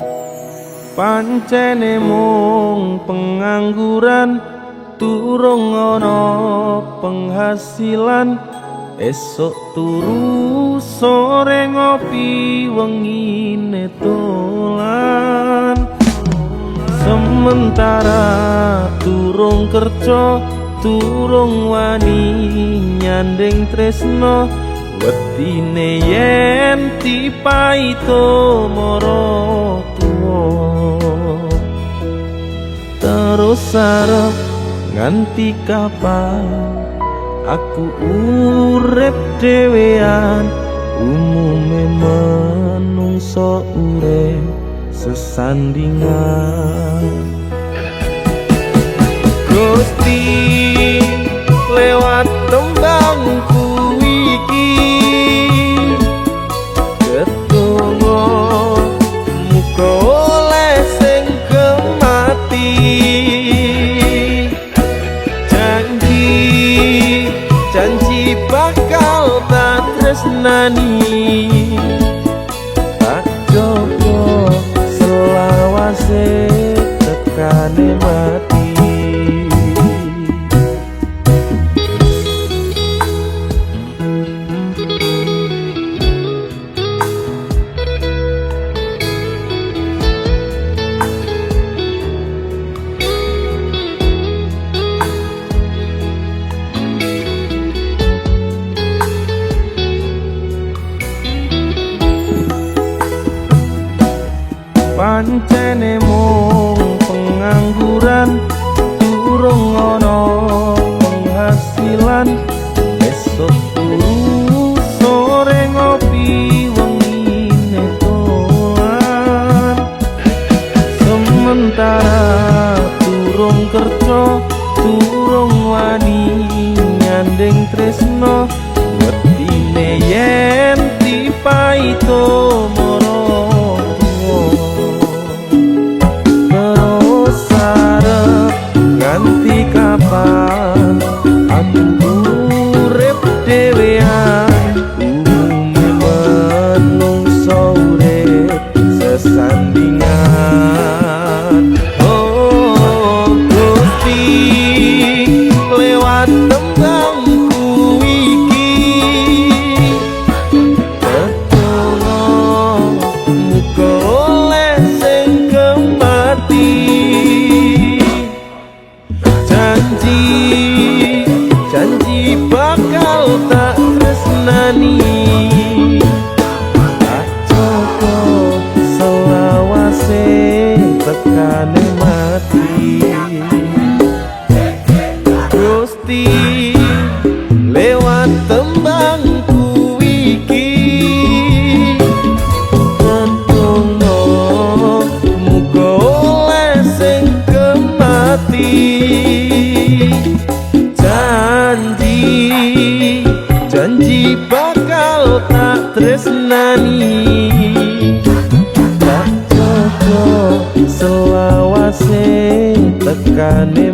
Pancene mung pengangguran durung ana penghasilan esok turu sore ngopi wengine dolan sementara durung kerja durung wani nyanding tresno wetine yen dipaito mara terus arep nganti kapan aku urip dhewean umume menungso urip sesandingan Gusti lewat tembangku iki ketunggu muga oleh sing kemati janji bakal tak tresnani tak coba selawase tekane mati pancene mung pengangguran durung ana penghasilan esok turu sore ngopi wengine dolan sementara durung kerja durung wani nyanding tresno wetine yen dipaito nganti kapan aku urip dhewean umume menungso urip sesandingan oh Gusti lewat tembangku iki ketulung muga oleh sing kemati janji bakal tak tresnani tak coba selawase tekane mati Gusti lewat tembangku iki ketunggu muga oleh sing kemati janji bakal tak tresnani tak coba selawase tekane